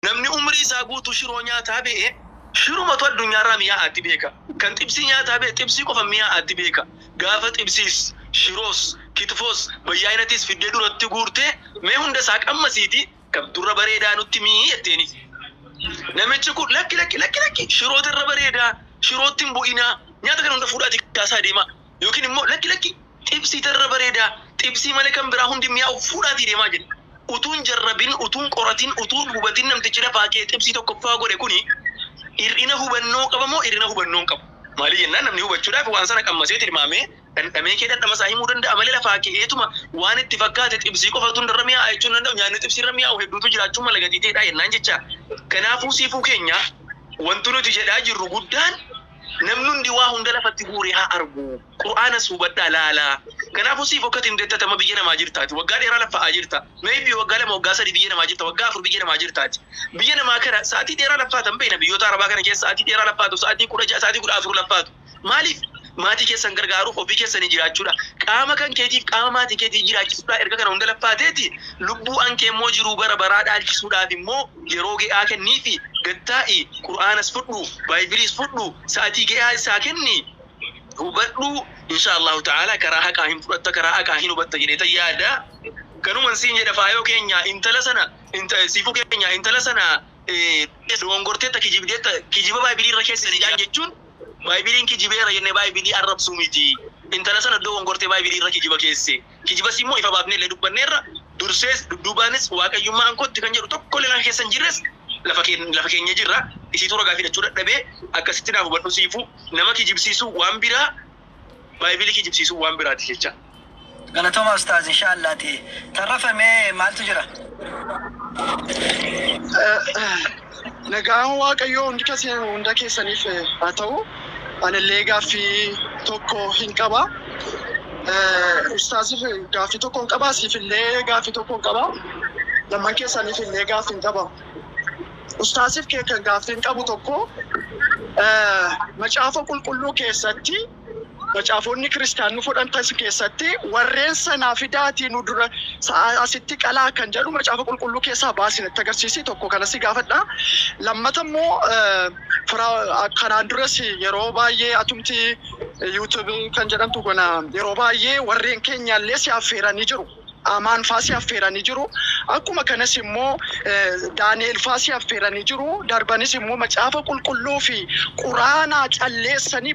namni umrii isaa guutuu shiroo nyaataa be'e shirumatu addunyaarraa mi'aa addi beeka. Kan xibsii nyaataa be'e xibsii qofa mi'aa addi beeka. Gaafa xibsiis shiroos kitfoos bayyaanatis fiddee duratti guurtee mee hunda isaa qammasiiti kabdurra bareedaa nutti mii jetteeni. Namichi kun lakki shirootirra bareedaa shirootti hin bu'inaa nyaata kana hunda fuudhaati kaasaa deema yookiin immoo lakki xibsiitirra bareedaa xibsii malee kan biraa hundi mi'aa fuudhaati deemaa jedha. Utuun jarrabin utuun qoratin utuun hubatin namtichi lafaa kee xibsii tokkoffaa godhe kuni hir'ina hubannoo qaba moo hir'ina hubannoo qabu? Maali jennaan namni hubachuudhaaf waan sana qammasee tilmaamee dhandhamee kee dhandhama isaa himuu danda'a malee lafaa kee eetuma waan itti fakkaate xibsii qofatu irra mi'aa jechuun danda'u nyaanni xibsii irra mi'aa hedduutu jiraachuu mala gatiiteedha jennaan jecha. Kanaafuu siifuu keenya wanti nuti jedhaa jirru guddaan namni hundi waa hunda lafatti guuree haa argu. Qur'aanas hubadhaa laalaa. Kanaafuu siif hokkatiin deettatama biyya namaa jirtaati. Waggaa dheeraa laffa'aa jirta. Maybe waggaa 2 waggaa 3 biyya namaa jirta. Waggaa 4 biyya namaa jirtaati. Biyya namaa kana sa'aatii dheeraa laffaatan beena. Biyyoota Arabaa kana keessa sa'aatii dheeraa laffaatu. Sa'aatii 16 sa'aatii 14 laffaatu. Maaliif? Maatii keessan gargaaruuf ofii keessanii jiraachuudha. Qaama kan keetiif qaama maatii keetii jiraachisuudha. Erga kana hunda laffaateeti lubbuu an kee immoo jiruu bara baraa dhaalchisuudhaaf immoo yeroo ga'aa kenniifi gattaa'i Qur'aanas fudhu Baaybiliis fudhu sa'aatii ga'aa isaa kenni hubadhu inshallah ta'ala karaa haqaa hin fudhatta karaa haqaa hin hubatta jedhee yaada. Kanuman siin jedha faayoo keenya intala sana siifuu keenya intala sana dogongorteetta kijiba Baaybilii irra keessanii jaan jechuun Baaybiliin kijibeera jennee Baaybilii arrabsuu miti. Intala sana dogongortee Baaybilii irra kijiba keesse. Kijibas immoo ifa baafnee illee dubbanneerra dursees dudduubaanis waaqayyummaan kootti kan jedhu tokko illee keessa hin jirres lafa keenya jirra. Isiitu ragaa fidachuu dadhabee akkasitti naaf hubadhu siifuu nama kijibsiisuu waan biraa Baaybilii kijibsiisuu waan biraati jecha. Galatoomaa ustaaz inshallah tarrafamee maaltu jira? Nagaan waaqayyoo hunda keessaniif haa ta'u anillee gaaffii tokko hin qaba. Ustaaziif gaaffii tokko hin qaba. Siifillee gaaffii tokko hin qaba. Lamman keessaniif illee gaaffii hin qaba. Ustaaziif kan gaaffii hin qabu tokko macaafa qulqulluu keessatti macaafonni kiristaanni fudhatan keessatti warreen sanaa fidaatii nu dura asitti qalaa kan jedhu macaafa qulqulluu keessaa baasinitti agarsiisi tokko kanas gaafadha. Lammata immoo kanaan duras yeroo baay'ee atumti YouTube kan jedhamtu kana yeroo baay'ee warreen keenyallee si affeeranii jiru. Amaan faasii affeeranii jiru. Akkuma kanas immoo Daani'eel faasii affeeranii jiru. Darbanis immoo macaafa qulqulluu fi Quraanaa calleessanii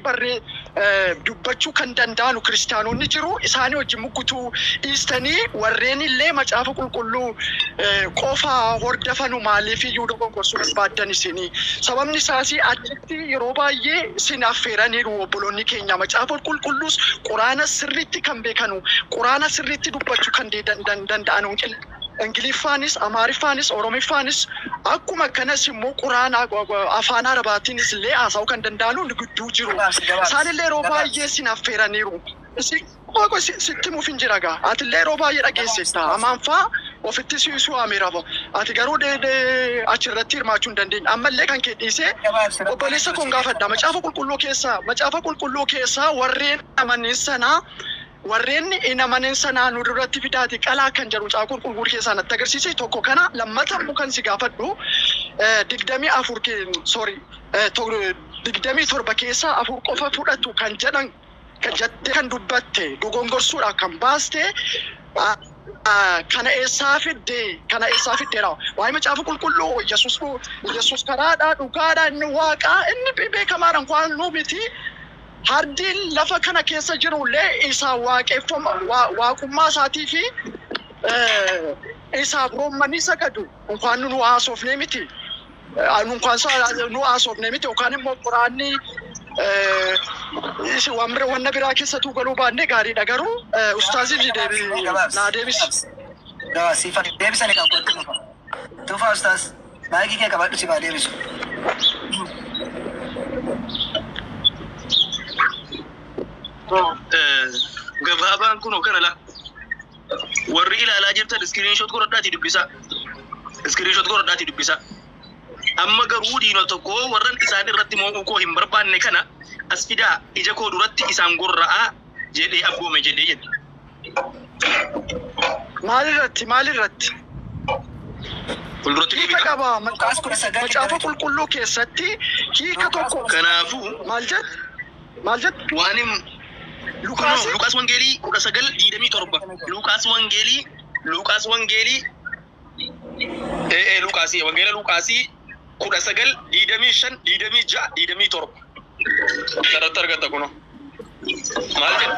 dubbachuu kan danda'anu kiristaanonni jiru. Isaanii wajjin muggutuu dhiistanii warreen illee macaafa qulqulluu qofa hordofanu maaliif iyyuu dogongorsuudhaaf baaddan isinii. Sababni isaas achitti yeroo baay'ee isin affeeraniiru obboloonni keenya macaafa qulqulluus Quraana sirriitti kan beekanu Quraana sirriitti dubbachuu kan danda'anu Ingiliffaanis Amaariffaanis Oromiffaanis akkuma kanas immoo Quraana afaan Arabaatiinis illee haasa'uu kan danda'anu gidduu jiru. Isaanillee yeroo baay'ee isin affeeraniiru. Sitti muuf hin jira gaa. Atillee yeroo baay'ee dhageessista. Amaanfaa ofitti siisuu ameeraba. Ati garuu achirratti hirmaachuu hin dandeenye. Ammallee kan kee dhiisee obboleessa kun gaafadha. Macaafa qulqulluu keessaa warreen amanin sanaa warreen amanin sanaa nu duratti fidaati qalaa kan jedhu macaafa qulqulluu keessaa natti agarsiise tokko kana lammata immoo kan si gaafadhu 27 keessaa 4 qofa fudhatu kan jedhan kan dubbatte dogongorsuudhaaf kan baaste kana eessaa fiddeera waa'ee macaafa qulqulluu Yesuus karaadhaa dhugaadhaa inni waaqaa inni beekamaadhaan waan nu miti. Hardiin lafa kana keessa jirullee isaa waaqummaa isaatii fi isaaf roommanii sagadu unkaan nu haasofnee miti. Nu haasofnee miti yookaan immoo Quraanni wanna biraa keessattuu galuu baannee gaariidha garuu ustaaziif naa deebisi. Siif deebisanii kan qotti dhufa. Tufa ustaaz maayikii kee qabadhu siif deebisu. Gabaabaan kun kana la warri ilaalaa jirtan screenshot godhadhaati dubbisa. Amma garuu diinota tokko warran isaan irratti moo'uu koo hin barbaanne kana as fidaa ija koo duratti isaan gorra'aa jedhee abboome jedhee jedhe. Maalirratti? Fuulduratti hiika deebiidha. qaba. Luqaas 19 Macaafa qulqulluu keessatti hiika tokko Kanaafuu maal jedhu? Maal jedhu? waan hin Luqaasi? Luqaas Wangeelii 19:27. Luqaas Wangeelii Luqaasii Wangeela Luqaasii 19:25-26-27. Sarratti argatta kuno. Maal jedhu?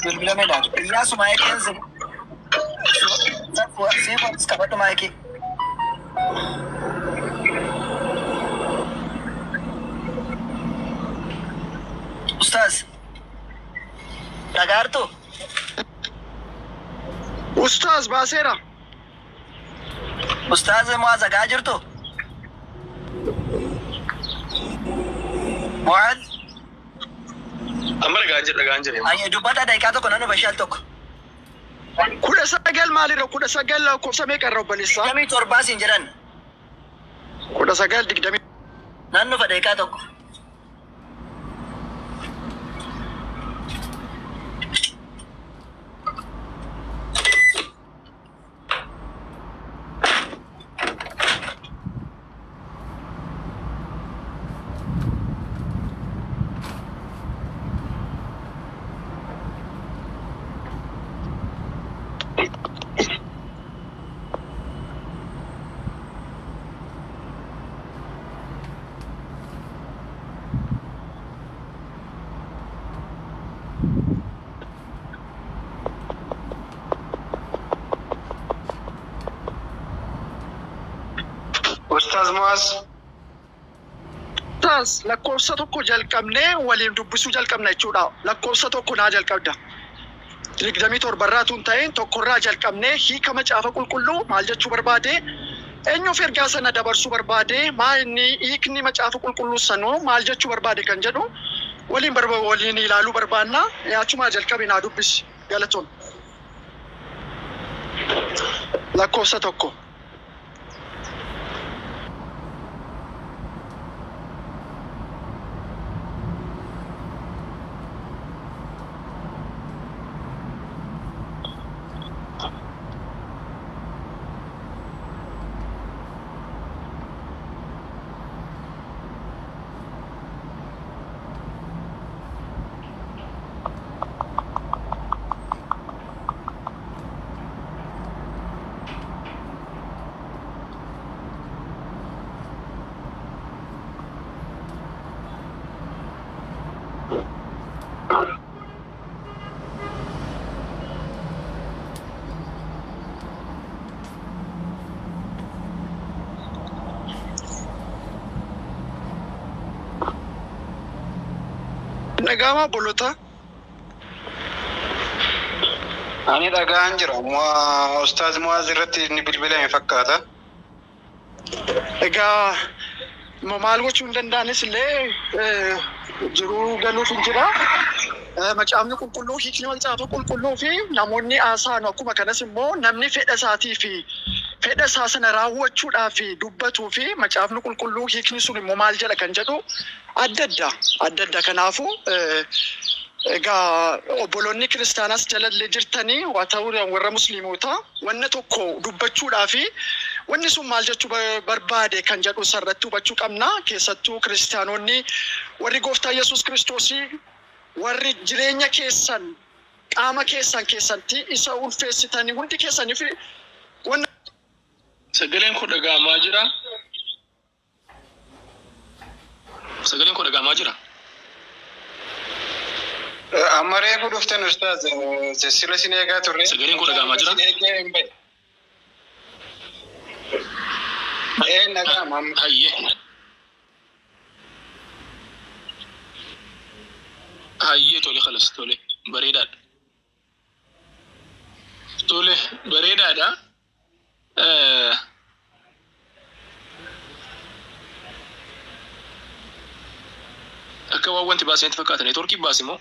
Bilbila meedhaan. Iyyaas maayikeen seefanis qabadhu maayikii. Ustaas. Dhagaartu. Ustaaz baaseera. Ustaaz Mu'aaz dhagaa jirtu. Mu'aaz. Amma dhagaan jedhe. Ayya dubbata daqiiqaa tokko nan hubashaal tokko. 19 maalirra 19 lakkoofsa meeqarra obboleessaa? 27 siin jedhan. 19:20. Nan dhufa daqiiqaa tokko. Ustaz Mu'aaz. Ustaaz lakkoofsa tokko jalqabnee waliin dubbisuu jalqabna jechuudha. Lakkoofsa tokko naa jalqabda. 27 irraa tun ta'een tokkorraa jalqabnee hiika macaafa qulqulluu maal jechuu barbaade? Eenyuuf ergaa sana dabarsuu barbaade? Maa inni hiikni macaafa qulqulluu sanoo maal jechuu barbaade kan jedhu waliin ilaaluu barbaanna. Achuma jalqabe naa dubbisi. Galatoon. Lakkoofsa tokko. Nagama bolota. Ani dhagaan jira. Ustaz Mu'aaz irratti inni bilbilame fakkaata. Egaa maal gochuu hin danda'anis illee jiruu galuuf hin jira. Macaafni qulqulluu hiikni macaafa qulqulluu fi namoonni haasa'an akkuma kanas immoo namni fedha isaatii fi fedha isaa sana raawwachuudhaaf dubbatuu fi macaafni qulqulluu hiikni sun immoo maal jedha kan jedhu adda adda. Kanaafuu egaa obboloonni kiristaanaas jalallee jirtanii waa ta'uu warra musliimotaa wanna tokko dubbachuudhaaf wanni sun maal jechuu barbaade kan jedhu sarratti hubachuu qabna. Keessattuu kiristaanonni warri gooftaa Yesuus Kiristoosii warri jireenya keessan qaama keessatti isa ulfeessitanii hundi keessaniif wanna Sagaleen koo dhaga'amaa jira. Amma reefu dhuftan Ustaz. Sila sin eegaa turre. Sagaleen koo dhaga'amaa jira. Dhaga'ama. Hayyee tole khalas tole bareedaadha. Tole bareedaadha. Akka waan wanti baasee itti fakkaatan neetworkii baase moo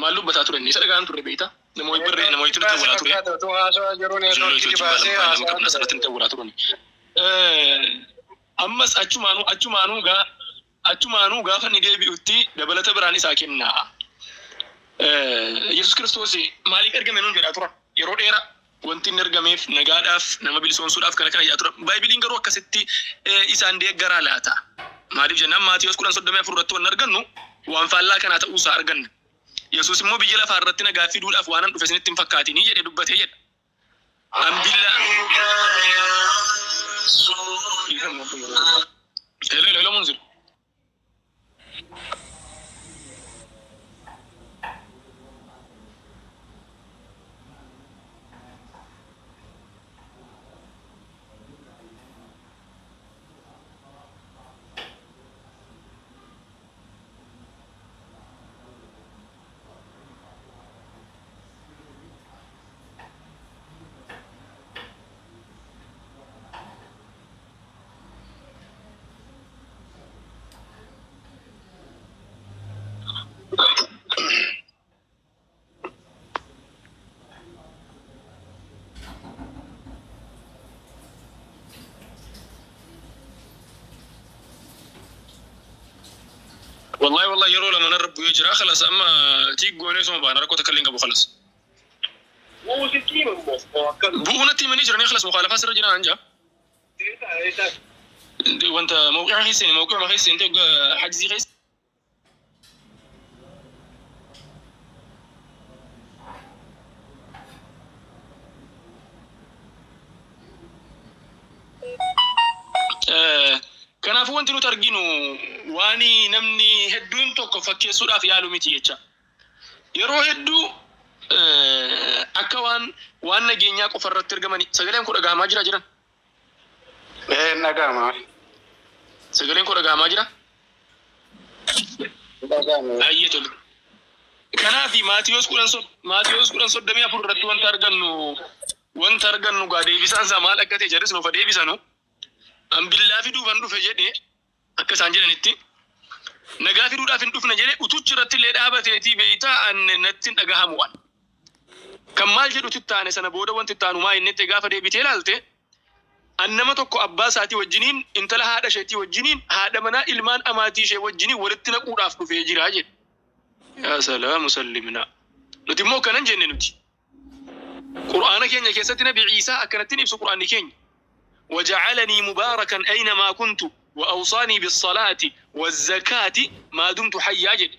maal dubbataa ture inni isa dhagaan turre beektaa namoonni barree namoonni itti dawwalaa ture. Asirratti itti dawwalaa turan. Ammas achumaanuu gaa achumaanuu gaafa ni deebi'utti dabalata biraan isaa kenna. Yesus Kiristoos maaliif ergame nuun jedhaa turan yeroo dheeraa wanti inni ergameef nagaadhaaf nama bilisoomsuudhaaf kana jedhaa turan. Baaybiliin garuu akkasitti isaan deeggaraa laata. Maaliif jennaan Maatiyos 10:34 irratti waan argannu waan faallaa kanaa ta'uusaa arganna. Yesus immoo biyya lafaa irratti nagaa fiduudhaaf waan dhufe isinitti hin fakkaatinii jedhee dubbatee jedha. Ambilla hello Munzir. والله يرو لما نرب يجرا خلاص اما تيك غوني سو بانا ركو تكلين ابو خلاص مو سكين بونتي من يجرني خلاص مخالفه سر جنا انجا وانت موقع حسين موقع حسين انت حجزي غيس kanaaf wanti nuti arginu waani namni hedduun tokko fakkeessuudhaaf yaalu miti jecha. Yeroo hedduu akka waan nageenyaa qofa irratti argamani. Sagaleen koo dhagahamaa jira. Dhagahamaa. Sagaleen koo dhagahamaa jira. Dhagahamaa. Ayyee tolu. Kanaaf Maatiyos 10:34 irratti wanta argannu gaa deebisaan isaa maal akka ta'e jedhes nuuf deebisanu. Ambillaa fiduufan dhufe jedhee akka isaan jedhanitti nagaa fiduudhaaf hin dhufne jedhee utuchi irratti illee dhaabateetii beeytaa natti hin dhagahamu waan. Kan maal jedhutti taane sana booda wanti taanu maa inni itti gaafa deebitee ilaalte annama tokko abbaa isaatii wajjiniin intala haadha isheetii wajjiniin haadha manaa ilmaan amaatii ishee wajjiniin walitti naquudhaaf dhufee jira jedhe. Yaa salaamu sallimna. Nuti immoo kanan jenne nuti. Qur'aana keenya keessatti Nabi Ciisaa akkanatti ibsu Qur'aanni keenya. وجعلني مباركا أينما كنت وأوصاني بالصلاة والزكاة ما دمت حيا جد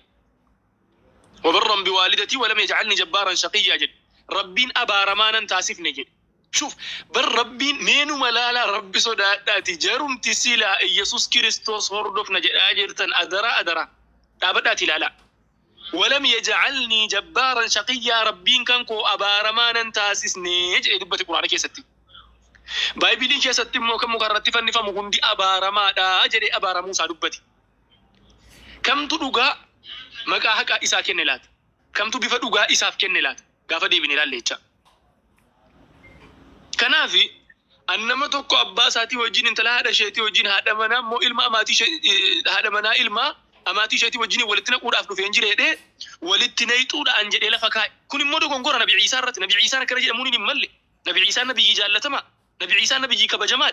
وبرا بوالدتي ولم يجعلني جبارا شقيا جد ربين أبا رمانا تاسفني جد شوف بر ربين مينو ملالا ربي صداتي جرم تسيلا يسوس كريستوس هردوف نجد آجرتا أدرا تابداتي لا ولم يجعلني جبارا شقيا ربين كانكو أبا رمانا تاسسني جد دبتي قرآن كيستي Baaybiliin keessatti immoo kan mukarratti fannifamu hundi abaaramaadha jedhee abaaramuu isaa dubbati. Kamtu dhugaa maqaa haqaa isaa kenne laata? Kamtu bifa dhugaa isaaf kenne laata? Gaafa deebine ilaalle jecha. Kanaaf annama tokko abbaa isaatii wajjin intala haadha isheetii wajjin haadha manaa immoo ilma amaatii isheetii wajjin walitti naquudhaaf dhufee hin jireedhee walitti nayxuudhaan jedhee lafa kaa'e. Kun immoo dogongora Nabi Ciisaa irratti. Nabi Ciisaan akkana jedhamuun hin malle. Nabi Ciisaan nabiyyi jaallatamaa. Nabi Ciisaan nabiyyi kabajamaa.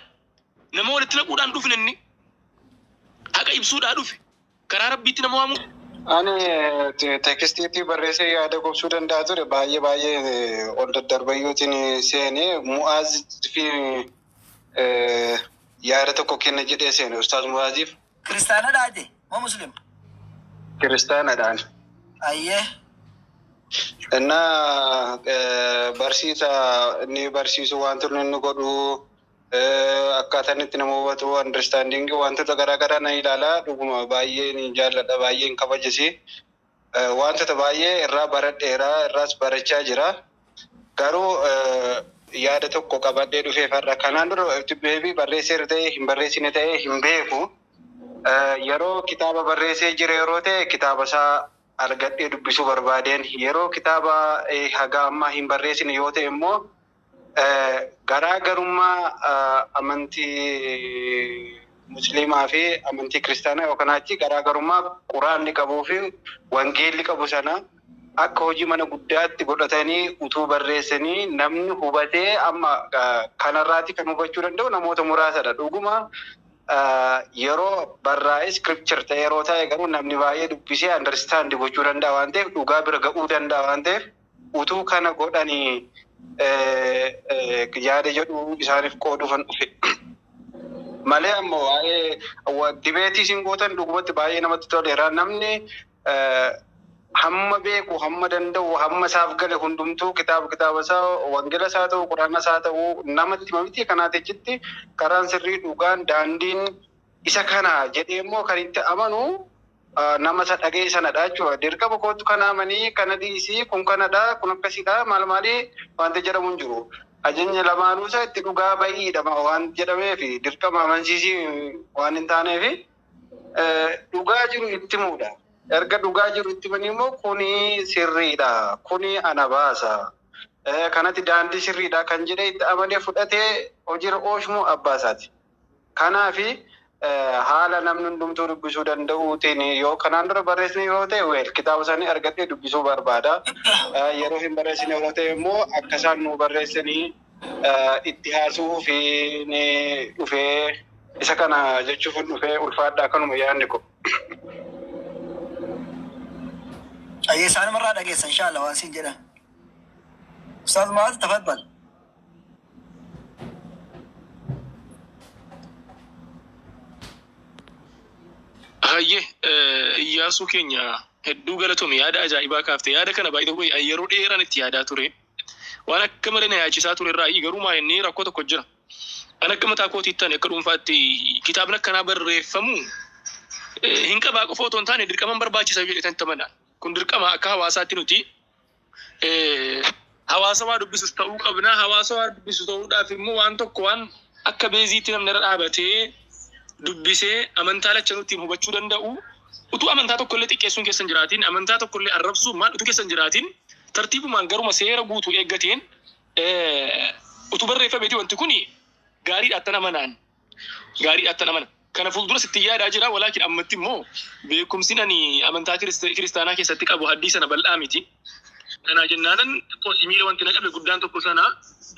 Nama walitti naquudhaan dhufne inni haqa ibsuudhaan dhufe karaa rabbiitti nama waamu. Ani tekistiitti barreessee yaada gochuu danda'a ture baay'ee ol daddarbayyootiin seenee Mu'aaz fi yaada tokko kenna jedhee seene Ustaaz Mu'aaziif. Kiristaanadhaa jee moo Musliima? Kiristaanadhaan. Ayyee. Inna barsiisa inni barsiisu wantoonni inni godhu akkaataan itti nama hubatu understanding wantoota garaagaraa na ilaalaa dhuguma baay'ee ni jaalladha baay'ee hin kabajisi wantoota baay'ee irraa baradheera irraas barachaa jira garuu yaada tokko qabadhee dhufee farra kanaan dura beebii barreessee ta'ee hin barreessine ta'ee hin beeku yeroo kitaaba barreessee jira yeroo ta'e kitaaba isaa argadhee dubbisuu barbaadeen yeroo kitaaba haga ammaa hin barreessine yoo ta'e immoo garaagarummaa amantii musliimaa fi amantii kiristaanaa yookaan achi garaagarummaa quraanni qabuu fi wangeelli qabu sana akka hojii mana guddaatti godhatanii utuu barreessanii namni hubatee amma kanarraati kan hubachuu danda'u namoota muraasadha. Dhuguma yeroo barraa'ee scripture ta'e yeroo ta'e garuu namni baay'ee dubbisee understand gochuu danda'a waan ta'eef dhugaa bira ga'uu danda'a waan ta'eef utuu kana godhanii yaada jedhu isaaniif qooduufan dhufe. Malee ammoo waa'ee dibeetii isin gootan dhugumatti baay'ee namatti toleera. Namni hamma beeku hamma danda'u hamma isaaf gale hundumtuu kitaaba isaa wangeela isaa ta'u quraana isaa ta'u namatti mamiti kanaati jetti karaan sirrii dhugaan daandiin isa kana jedhee immoo kan itti amanu nama isa dhagee sanadha jechuudha. Dirqama kootu kana amanii kana dhiisii kun kanadha kun akkasidha maal maalii wanta jedhamu hin jiru. Ajajni lamaanuu isaa itti dhugaa ba'iidha waan jedhameef dirqama amansiisii waan hin taaneef dhugaa jiru itti muudha. Erga dhugaa jiru itti manii immoo kuni sirriidha kuni ana baasa kanatti daandii sirriidha kan jedhee itti amanee fudhatee hojiirra oolchuu abbaasaati. Kanaafi haala namni hundumtuu dubbisuu danda'uutiin yoo kanaan dura barreessine yoo ta'e kitaaba isaanii argadhee dubbisuu barbaada. Yeroo hin barreessine yoo ta'e immoo akka isaan nu barreessanii itti haasuu fi dhufee isa kana jechuuf dhufee ulfaadhaa kanuma yaadni ko. isaan marraa dhageessa inshallah waan siin jedhan. Ustaaz Mu'aaz tafaddal. Hayyee Iyyaasuu keenya hedduu galatoome yaada ajaa'ibaa kaafte yaada kana baay'ee yeroo dheeraan itti yaadaa ture waan akka malee na yaachisaa ture irraa garuu maa inni rakkoo tokko jira. An akka mataa kootiittan akka dhuunfaatti kitaabni akkanaa barreeffamu hin qabaa qofa otoo hin taane dirqaman barbaachisa jedhetan tamanaan. Kun dirqama akka hawaasaatti nuti hawaasa waa dubbisus ta'uu qabna. Hawaasa waa dubbisu ta'uudhaaf immoo waan tokko waan akka beeziitti namni irra dhaabatee dubbisee amantaa lacha nutti hubachuu danda'u. Utuu amantaa tokkollee xiqqeessuun keessan jiraatiin amantaa tokkollee arrabsuun maal utuu keessan jiraatiin tartiibumaan garuma seera guutuu eeggateen utuu barreeffameeti wanti kuni gaariidhaattan amanaan gaariidhaattan amanan. Kana fuuldura sitti yaadaa jira walaakin ammatti immoo beekumsi ani amantaa kiristaanaa keessatti qabu haddii sana bal'aa miti. Kanaa jennaanan xiqqoo miila wanti na qabe guddaan tokko sana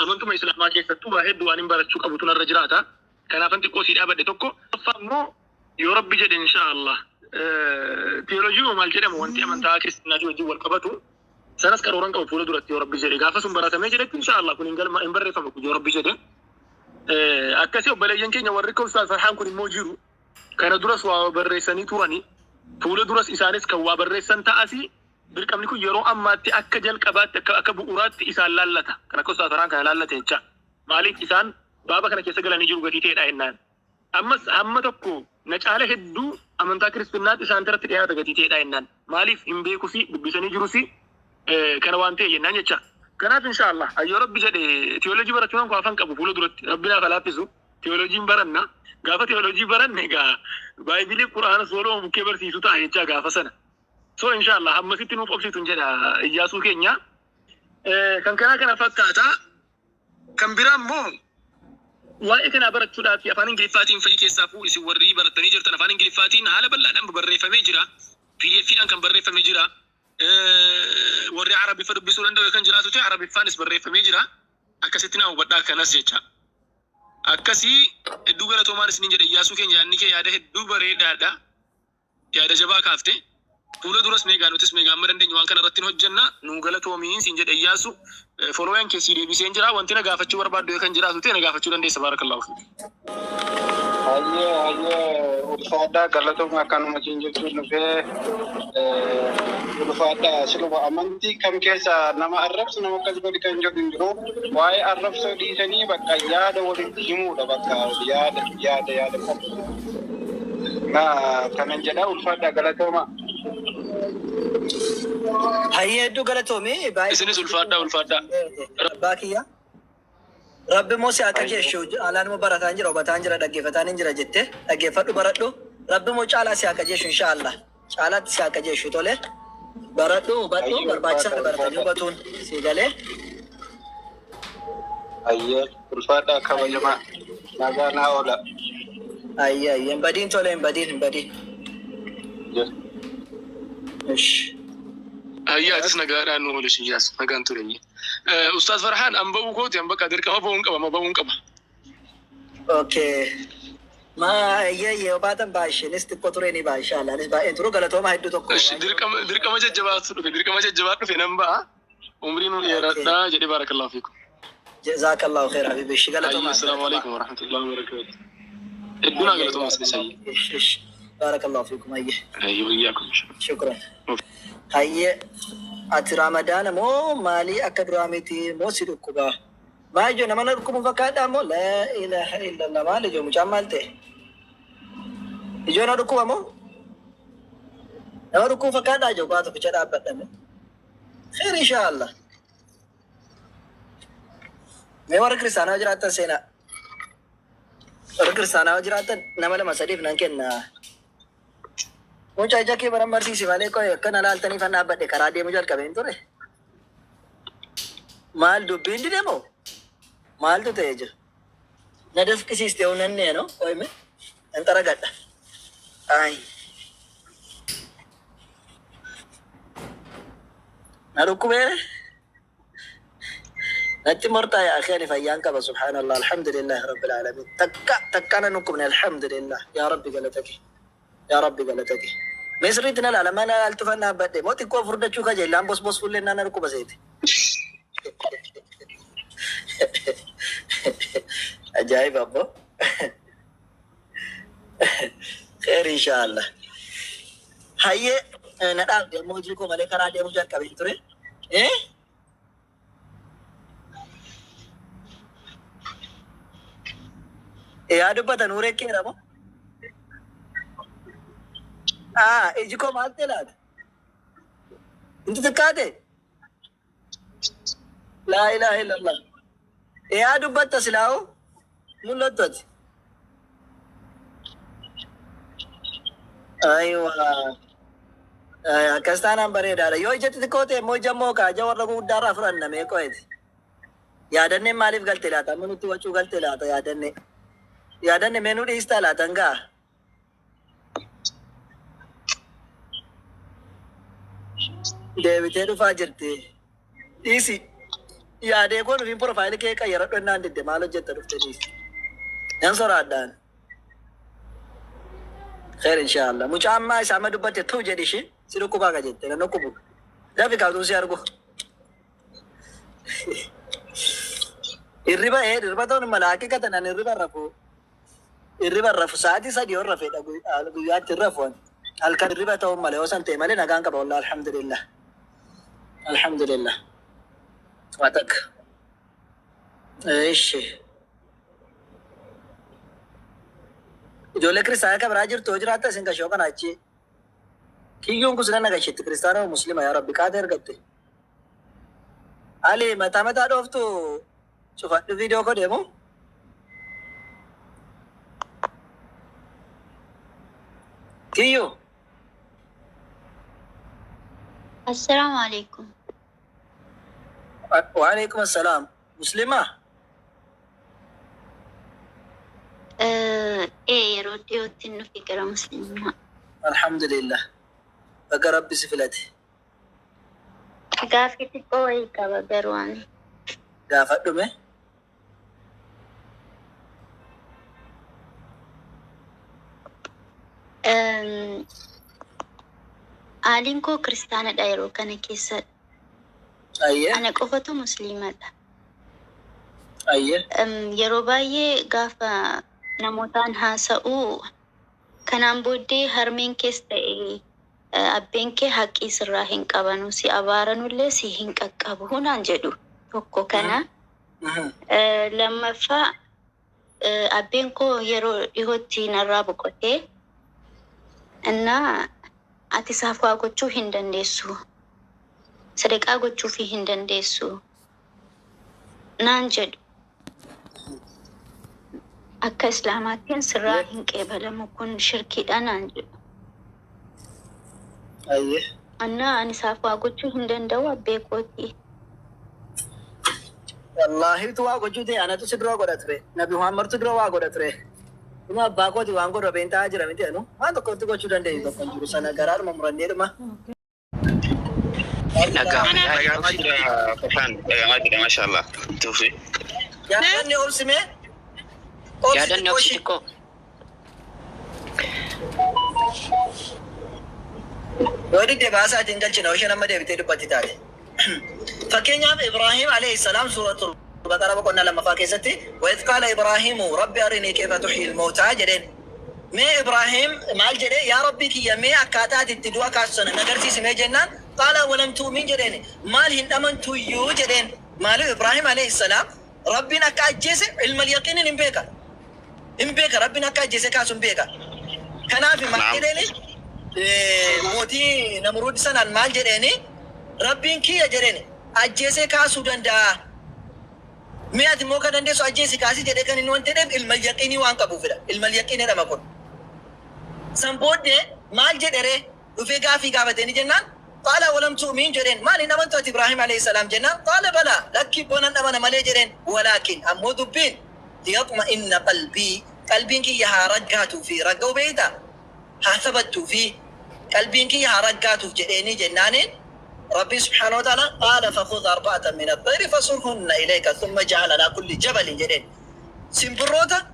amantuma islaamaa keessattuu waa hedduu waan hin barachuu qabutu narra jiraata. Kanaafan xiqqoo sii dhaabadhe tokko immoo yoo rabbi jedhe inshaallah teoloojii maal jedhamu wanti amantaa kiristaanaa wajjin wal qabatu sanas qarooran qabu fuula duratti yoo rabbi jedhe gaafa sun baratamee jedhetti inshaallah kun hin barreeffamu yoo rabbi jedhe. Akkasii obboleeyyan keenya warri Ustaaz Farhaan kun immoo jiru kana duras waa barreessanii turani fuula duras isaanis kan waa barreessan ta'asi dirqamni kun yeroo ammaatti akka jalqabaatti akka bu'uuraatti isaan laallata kan akka Ustaaz Farhaan kana laallate jecha maaliif isaan baaba kana keessa galanii jiru gatii ta'edha jennaan ammas hamma tokko na caala hedduu amantaa kiristaanaatti isaan irratti dhiyaata gatii ta'edha jennaan maaliif hin beekusi dubbisanii jirusi kana waan ta'e jennaan jecha. Kanaaf inshaallah ayyoo rabbi jedhe teoloojii barachuudhaan afaan qabu fuula duratti rabbi naaf laaffisu teoloojiin baranna gaafa teoloojii baranne egaa baayibilii quraana sooloo bukkee barsiisu ta'a jechaa gaafa sana. So inshaallah hammasitti nuuf obsituun jedha Iyyaasuu keenya. Kan kana fakkaata kan biraa immoo waa'ee kana barachuudhaaf afaan Ingiliffaatiin fa'i keessaafuu isin warri baratanii jirtan afaan Ingiliffaatiin haala bal'aadhaan barreeffamee jira. PDF'dhaan kan barreeffamee jira. Warri Arabiffaa dubbisuu danda'u kan jiraatu ta'e Arabiffaanis barreeffamee jira. Akkasitti naa hubadhaa akkanas jecha. Akkasii hedduu galatoomaan isiniin jedhe Iyyaasuu keenya yaadni kee yaada hedduu bareedaadha. Yaada jabaa kaafte. Fuula duras meegaa nutis meegaa amma dandeenyu waan kana irratti hojjenna. Nu galatoomiin siin jedhe Iyyaasuu folooyan keessii deebiseen jira. Wanti na gaafachuu barbaaddu kan jiraatu ta'e na gaafachuu dandeessa baarakallahu. Hayyee ulfaadhaa galatooma akkanuma siin jechuun dhufee ulfaadhaa siluma amantii kam keessa nama arrabsu nama akkas godhi kan jedhu hin jiru. Waa'ee arrabsoo dhiisanii bakka yaada walitti himuudha bakka yaada qabu. Kanan jedhaa ulfaadhaa galatooma. Hayyee hedduu galatoome. Isinis ulfaadhaa. Baakiyyaa. Rabbi Moosee akka jechuun alaan moo barataan jira hubataan jira dhaggeeffataan jira jettee dhaggeeffadhu baradhu Rabbi moo caalaa si akka jechuun inshaallah caalaatti si akka jechuun tole baradhu hubadhu barbaachisaa baratanii hubatuun si galee. Hayyee ulfaadhaa kabajamaa nagaa naa oola. Hayyee hin badiin tole hin badiin. Atis nagaadhaan nu oolu Iyyaas nagaan ture. Ustaaz Farhaan an ba'uu kooti an bakka dirqama ba'uun qaba ma ba'uun qaba. Okay. ما يي وبعدين باش نست قطريني باش إن شاء الله نسبة إنترو قالتهم هيدو تكو دركم جبات في نمبا عمرين يردا جدي بارك الله فيكم. جزاك الله خير حبيبي إيش قالتهم السلام عليكم ورحمة الله وبركاته. الدنيا قالتهم أسبسي. إيش بارك الله فيكم أيه أيوة إياكم شكرا هيا أتي رمضان مو مالي أكدرامتي مو سيدكوبا ما جو نمنا ركوم فكادا مو لا إله إلا الله مالي جو مجمالته جو نركوم مو نركوم فكادا جو باتو بيشرا بدنا خير إن شاء الله मैं और क्रिस्ताना वजराता सेना और क्रिस्ताना वजराता नमले मसरीफ नंके ना मुझे जाके बराबर सी वाले को एक नलाल तनी फना बड़े करा दिए मुझे कभी तो रे माल डुबिंड दे मो माल तो तेज नदफ किसी स्ते उन्नने नो कोई में अंतरा गट्टा आई नरुकु बेरे نتي مرتا يا أخي فيانك سبحان الله الحمد لله رب العالمين تكنا نكمل الحمد لله يا ربي قالتك يا ربي قالتك مصريتنا لا لما انا التفنا بدي موتي كو فرده شوكا جاي لام بوس بوس فلنا انا ركوب زيت عجائب ابو خير ان شاء الله هيا ندال دي موجيكو مالك را دي موجال كبي تري ايه يا دبا نورك كده مو इजको मारते लाद इंतु तक्का दे ला इलाहा इल्लल्लाह या दुब्बत तसलाओ मुल्लत ايوه كستانا بريدا يو جت تكوتي مو جمو کا جو رغو دارا فرن میں کوئی یا دنے مالف غلطی لاتا منو تو چو غلطی لاتا یا دنے مینو دی استالا تنگا deebitee dhufaa jirti dhiisi yaadee kun nufiin profaayilii kee qayyaradhu ennaan didde maal hojjetta dhufte dhiisi nan soraadhaan خير إن شاء الله مجمع سامع دبته توجه ديشي سيرو كوبا كجت لأنه كوبو ده في كاتو سياركو الربا الربا تون ملاكي كتنا الربا رفو ساعتي سادي اور رفيد أقول يات الرفون الكاد الربا تون ماله وسان تيمالي نعان كبر الله الحمد لله الحمد لله واتك ايش जोले क्रिस्तान का बराबर तोज रहा था सिंगा शौकन अच्छी क्यों कुछ ना कहीं चित्त क्रिस्तान और मुस्लिम है यार बिका देर करते आले मैं तारों तो चुफा वीडियो को डेमो क्यों अस्सलाम वालेकुम वालेकुम अस्सलाम मुस्लिमा يرد يوتنو فكرة مسلمة الحمد لله بقى ربي سفلتي قافتي قوي كابا بروان قافت دمي آلينكو كريستانة دايرو كان كيسر أيه أنا قفتو مسلمة أيه يروباي قافة namotaan haasa'uu kanaan booddee harmeen kees ta'e abbeen kee haqqii sirraa hin qabanu si abaaranullee si hin qaqqabu hunaan jedhu tokko kana lammaffaa abbeen koo yeroo dhihootti narraa boqotee innaa ati isaaf waa gochuu hin dandeessu sadaqaa gochuuf hin dandeessu naan jedhu akka islaamaatiin sirraa hin qeebalamu kun shirkiidhaan aan jedhu. Ayyee. Annaa ani isaaf waa gochuu hin danda'u abbee kooti. Wallaahi tu waa gochuu ta'e anatu si dura godha ture. Nabi Muhammadtu dura waa godha ture. Dhuma abbaa kooti waan godha beentaa jira miti anu. Waan tokkotti gochuu dandeessu tokko hin jiru sana garaadhuma murannee dhuma. Masha Allah. Tufi. Yaadannee obsimee. Yaadannee obsiti koo. ودي دباسة تنقلنا وش أنا ما دبي تدب تتالي فكينيا إبراهيم عليه السلام سورة البقرة بقولنا لما فاكستي وإذ قال إبراهيم ربي أرني كيف تحيي الموتى جدين مي إبراهيم مال جدين يا ربي كي يمي أكاتات التدوا كاسنا نقرتي سمي جنان قال ولم تؤمن جدين مال هندمن تيو جدين مال إبراهيم عليه السلام ربنا كأجيس علم اليقين إمبيكا ربنا كأجيس كاس إمبيكا كنا في مكتبه موتي نمرود سنة مال جديني ربين كي جديني أجيس كاسو دندا مئات موكا دندا سو أجيس كاسي جدي كان إنوان تدب علم اليقين وان كبوفلا علم اليقين هذا ما كون سامبود ده مال جديره وفيقا في قابتين جنان قال ولم تؤمن جدين ما لنا من توت إبراهيم عليه السلام جنان قال بلى لكي بونا نمنا مالي جدين ولكن أمود بين ليطمئن قلبي كي يها رجعتو في رجو بيتا حسبتو في قلبي كي يها رجعتو جديني جنانين ربي سبحانه وتعالى قال فخذ 4 من الطير فصرهن إليك ثم جعل على كل جبل جدين سيمبروتا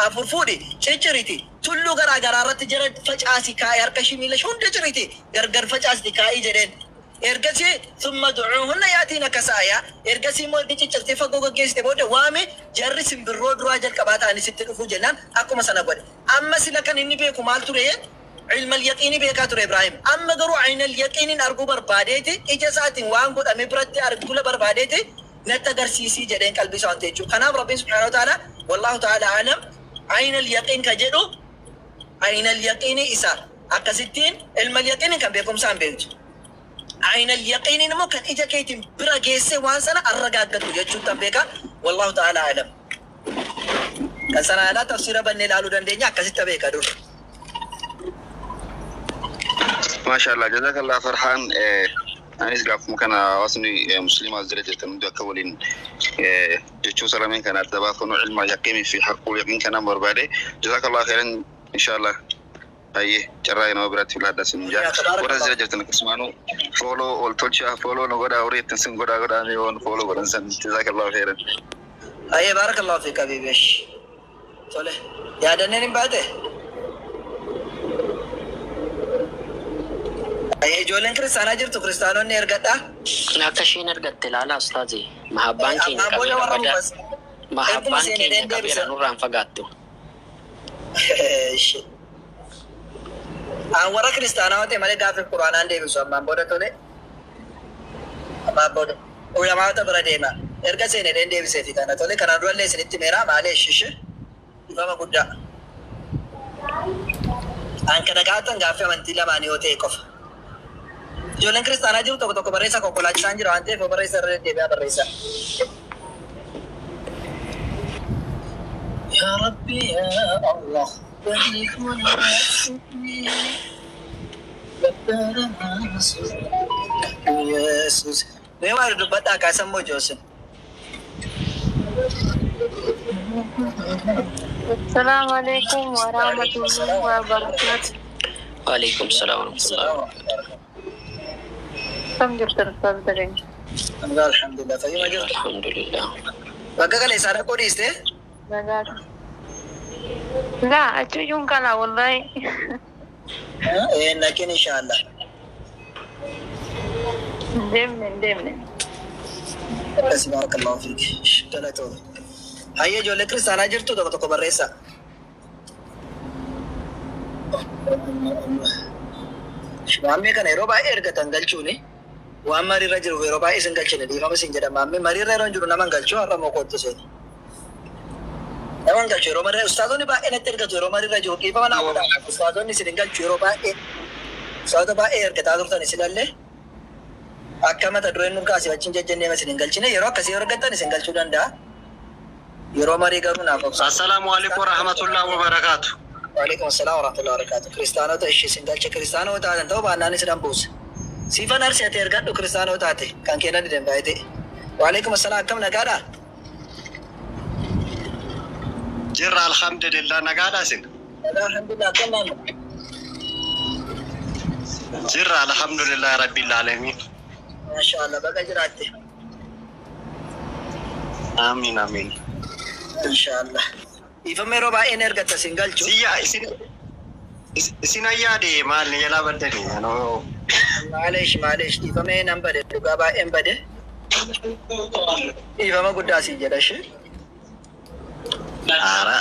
أفرفودي شجرتي تلو غرارات جرد فجأسي كاي أركشي ميلش هون جريتي غرغر فجأسي كاي جدين إرجسي ثم دعوهن يأتينا كسايا إرجسي مو ديجي تشتي فوق جيس تبود وامي جرس برود راجل كبات أني ستة جنان أكو مثلا بود أما سلكن إني بيكو مال تريه علم اليقين بيكاتور إبراهيم أما قرو عين اليقين أرجو برباديتي إجازات وان بود أمي برتي أرجو برباديتي نتقدر سيسي جدين قلبي سانتيجو كنام ربي سبحانه وتعالى والله تعالى عالم عين اليقين كجدو عين اليقين إسار أكستين علم اليقين كان بيكم سام بيوت عين اليقين نمو كان إجا كيتم برا جيسي وانسانا الرقاق قدو يجو تنبيكا والله تعالى عالم كان سنة لا تفسير بني لالو دندينيا كسيت بيكا دور ما شاء الله جزاك الله فرحان أنا إسقاف مكان واسمي مسلم أزرجة تمدو أكولين جتشو سلامين كان أتباثن علم اليقين في حق اليقين كان مربادي جزاك الله خيرا إن شاء الله أيه جراينا وبرات في الهدى سنجا ورزيلا جرتنا كسمانو فولو والتوشا فولو نقودا أوريد تنسن قودا ميوان فولو ورنسن جزاك الله خيرا أيه بارك الله فيك حبيبيش صلح يا دنين بعده أيه جولين كريستانا جرتو كريستانو نيرغتا ناكشين ارغت لالا استاذي محبانكي نكابيرا نوران فقاتو warra kiristaanaa ta'e malee gaafa quraanaan deebisu ammaan booda tole ammaan booda ulamaata bira deema erga seenee deebisee fi kana tole kanaan durallee isinitti meeraa maalee shishe ifama guddaa an kana gaatan gaafa amantii lamaanii yoo ta'e qofa ijoolleen kiristaanaa jiru tokko tokko barreessaa konkolaachisaan jira waan ta'eef barreessa irra deebi'aa barreessaa yaa rabbi yaa allah Yesus. Ini mah debat agak semua Josen. Assalamualaikum warahmatullahi wabarakatuh. Waalaikumsalam warahmatullahi wabarakatuh. Alhamdulillah. Alhamdulillah. Baga kali sana kau di sini? Baga. لا أتجون كلا والله لكن إن شاء الله دمني بس بارك الله فيك ثلاثة هيا جو لك رسالة جرتو ده بتوقع بريسا مامي كان يروبا إيرك تنقل شوني وأماري رجل يروبا إسنقل شوني دي فما سنجد مامي ماري رجل نمان شو هرم وقت سيني Naman galchu yeroo maree ustaazonni baay'een itti ergatu yeroo maree irra jiru dhiifama naa godha ustaazonni isin galchu yeroo baay'ee ustaazota baay'ee ergataa turtan isinallee akka mata dureen nun kaasee wajjin jajjannee isin galchine yeroo akkasii ergattan isin galchuu danda'a yeroo maree garuu naaf obsa. Assalaamu alaikum warahmatullahi wabarakatuh. Waalaikum assalam warahmatullahi wabarakatuh. Kiristaanota ishee isin galche kiristaanota taatan ta'uu baannaan isin hambuuse. Siifan arsii ati ergadhu kiristaanota taate kan kennan danda'a. Waalaikum assalam akkam nagaadhaa? Jirra alhamdulillah nagaadhaa isin. Alhamdulillah akkam naannoo? Jirra alhamdulillah rabbil alamin. Maashaallah baga jiraatte. Amiin amiin. Inshaallah. Ifame yeroo baay'een ergatta isin galchu. Siyyaa isin isin ayyaade maal ni jalaa baddanii anoo Maaleesh dhiifamee nan bade dhugaa baay'een bade. Dhiifama guddaa si jedha shi.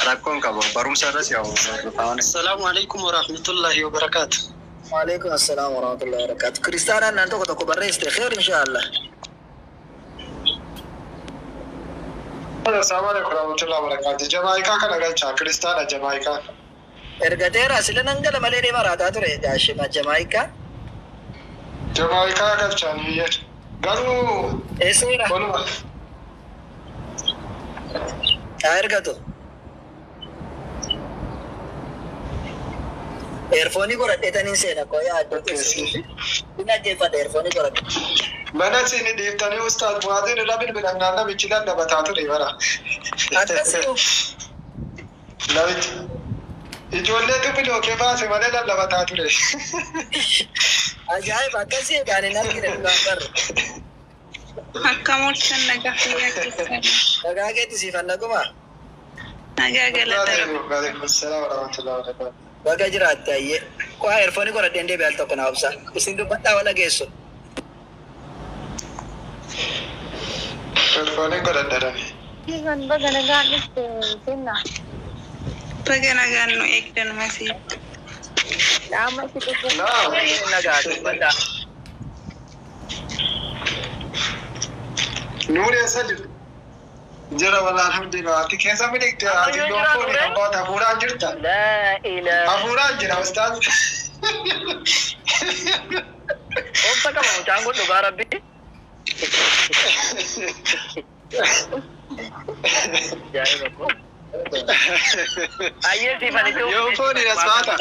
rakkoon qabu barumsa irras yaa'u. Assalaamu alaikum wa rahmatullahi wa barakatuh. Waalaikum assalaam wa rahmatullahi wa barakatuh. Kiristaanaan naan tokko barreessite kheer inshaallah. Assalamu alaikum wa rahmatullahi wa barakatuh. Jamaa'ikaa kana galchaa kiristaana Jamaa'ikaa. Ergateera sila nan gala malee deema raataa ture daashima Jamaa'ikaa. Jamaa'ikaa galchaa ni jedhu. Garuu Eesseera. walumaa Haa ergatu. Eerfoonii godhadheetaniin seena koo yaaddu. Inni ajjeeffadha eerfoonii godhadhe. mana isin dhiiftanii ustaad bu'aatiin irra bilbilan namichi lallabataa ture bara. Akkasii Namichi ijoollee bilbiloo kee baase malee lallabataa ture. ajaa'iba akkasii egaan hin argine dhugaan barre. Akkamoottan nagaa fayyaa keessan. Nagaa keetti siifan naguma. Nagaa galata. Waalaikum salaam wa rahmatullahi wa barakatuh. Baga jiraatte ayyee. Koo eerfoonii godhadheen deebi'e al tokko na obsa. Isin dubbadhaa wala geessu. Eerfoonii godhadhadhani. Kan baga nagaan dhufte kenna. Baga nagaan nu eegdan masii. Dhaama si dhufu. Nagaa dubbadhaa. Nuuri eessa jiru? Jira wala alhamdulillah. Ati keessa midhigte ati loonfoon hin baata hafuuraan jirta. Laa ilaaha. Hafuuraan jira ustaad. Obsa qaba mucaan kun dhugaa rabbi. Ajaa'iba koo. Ayyee siifan itti Loonfoon hin asfaata.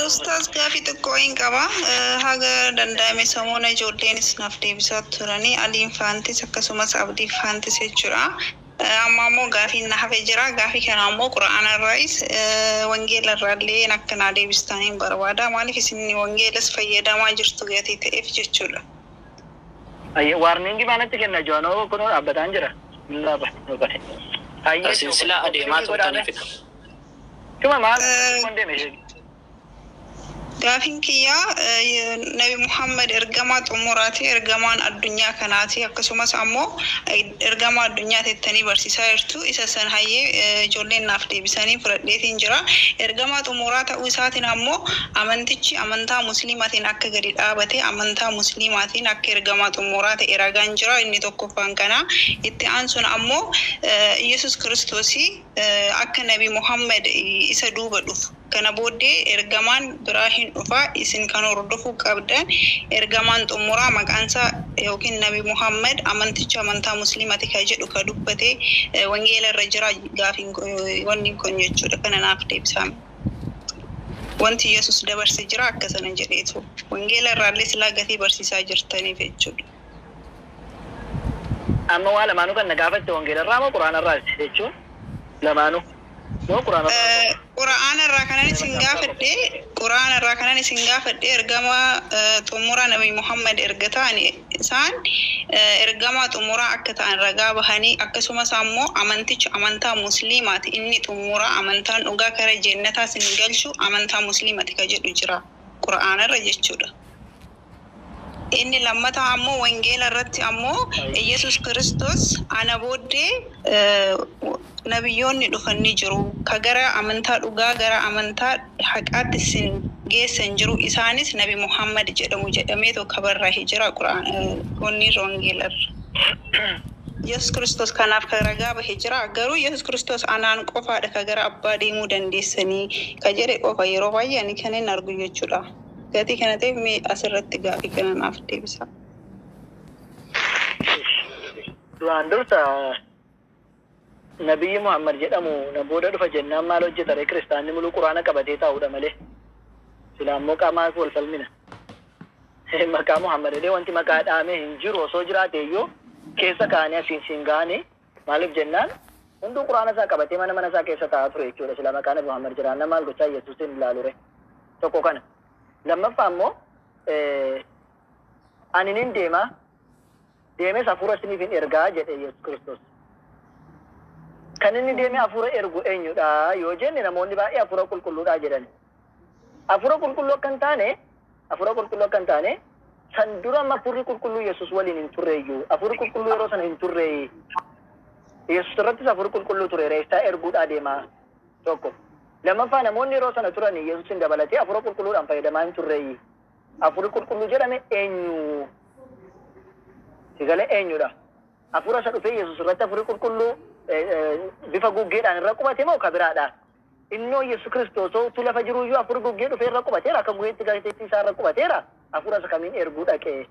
Ustaas gaafii xiqqoo hin qaba. Haga danda'ame samoona ijoolleenis naaf deebisaa turanii Aliin Faantis akkasumas Abdii Faantis jechuudha. Amma ammoo gaafii na hafe jira. Gaafii kana ammoo Qura'aana irraayis wangeela irraallee akkanaa deebistaniin barbaada. Maaliif isin wangeelas fayyadamaa jirtu gatii ta'eef jechuudha. Ayyee waarniingi maanatti kenna joonoo kunoo dhaabbataan jira. Laaba dhugate. Ayyee Silsilaa adeemaa turtanifidha. Cuma maal kun deeme ishee. Gaafin kiyyaa Nabi Muhammad ergamaa xumuraati, ergamaan addunyaa kanaati. Akkasumas ammoo ergamaa addunyaa teettanii barsiisaa jirtu. Isa san hayyee ijoolleen naaf deebisanii fudhadheetiin jira. Ergamaa xumuraa ta'uu isaatiin ammoo amantichi amantaa musliimaatiin akka gadi dhaabate, amantaa musliimaatiin akka ergamaa xumuraa ta'e ragaan jira. Inni tokkoffaan kana. Itti aansuun ammoo Yesus Kiristoosii akka Nabi Muhammad isa duuba dhufu. Kana booddee ergamaan biraa hin dhufa isin kan hordofuu qabdan ergamaan xumuraa maqaansaa yookiin Nabi Muhammad amanticha amantaa musliimaati kan jedhu ka dubbate wangeela irra jira gaafiin wanni kun jechuudha kana naaf deebisame. Wanti Yesus dabarse jira akka sana jedheetu wangeela irraallee silaa gatii barsiisaa jirtaniif jechuudha. Amma waa lamaanuu kan na gaafatte wangeela irraa moo Qura'aana irraa jechuun lamaanuu. Qura'aana irraa kanan isin gaafadhe ergama xumuraa Nabi Muhammad erga ta'an isaan ergama xumuraa akka ta'an ragaa bahanii akkasumas ammoo amantichi amantaa musliimaati inni xumuraa amantaan dhugaa kara jannataa isin galchu amantaa musliimaati ka jedhu jira Qura'aana irra jechuudha. Inni lammataa ammoo wangeela irratti ammoo Yesus Kiristoos ana booddee nabiyyoonni dhufanii jiru. Ka gara amantaa dhugaa gara amantaa haqaatti isin geessan jiru. Isaanis Nabi Muhammad jedhamu jedhamee tokko barraa'ee jira Qura'aanonni wangeela irra. Yesus Kiristoos kanaaf ka ragaa bahee jira. Garuu Yesus Kiristoos anaan qofaadha ka gara abbaa deemuu dandeessanii ka jedhe qofa yeroo baay'ee ani kan hin argu jechuudha. Gatii kana ta'eef mee asirratti gaafii kana naaf deebisa. Duraan dursa Nabiyyi Muhammad jedhamu na booda dhufa jennaan maal hojjetare kiristaanni muluu Qura'aana qabatee taa'uudha malee. Silaa immoo qaamaa wal falmina. Maqaa Muhammad illee wanti maqaa dhaamee hin jiru osoo jiraate iyyuu keessa kaanii asiin siin gaanii maaliif jennaan hunduu Qura'aana isaa qabatee mana isaa keessa taa'aa ture jechuudha. Silaa maqaa Nabi Muhammad jiraan maal gochaa Yesuusin ilaalure tokko kana. Lammaffaa ammoo ani nin deemes hafuura isiniif hin ergaa jedhe Yesus Kiristoos. Kan inni deeme hafuura ergu eenyudha yoo jenne namoonni baay'ee hafuura qulqulluudha jedhan. afura qulqulluu kan taane san dura afurri qulqulluu Yesuus waliin hin turreeyyuu afurri qulqulluu yeroo sana hin turree Yesuus irrattis afurri qulqulluu ture reessaa erguudhaa deemaa tokko lammaffaa namoonni yeroo sana turan Yesuusin dabalatee afura qulqulluudhaan fayyadamaa hin turreeyyi afurri qulqulluu jedhame eenyu sigalee eenyudha afura isa dhufee Yesuus irratti afurri qulqulluu bifa guggeedhaan irra qubate moo ka biraadha innoo Yesuus Kiristoos tu lafa jiru iyyuu afurri guggee dhufee irra qubateera akka guggeetti gaazexeetti isaa irra qubateera afura isa kamiin erguu dhaqee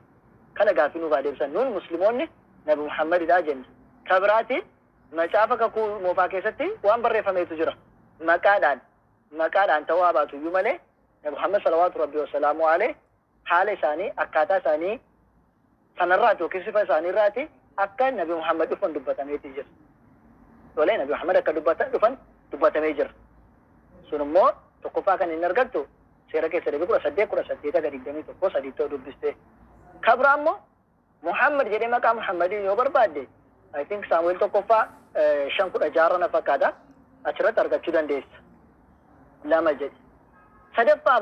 kana gaaffii nuuf adeemsan nuun musliimoonni nabi Muhammadidhaa jenna ka biraatiin macaafa kakuu moofaa keessatti waan barreeffameetu jira maqaadhaan ta'uu haa baatu iyyuu malee nabi Muhammad salawaatu rabbii wasalaamu alee haala isaanii akkaataa isaanii sanarraati yookiin sifa isaanii irraati akka nabi Muhammad dhufan dubbatameeti jira tolee nabi Muhammad akka dhufan dubbatamee jira sun immoo tokkoffaa kan hin argattu seera keessa deebii 18 gadi 21 sadiittoo dubbiste kabraa immoo Muhammad jedhee maqaa Muhammadii yoo barbaadde I think Saamu'eel tokkoffaa 5:16 na fakkaata achirratti argachuu dandeessa lama jedhe sadaffaa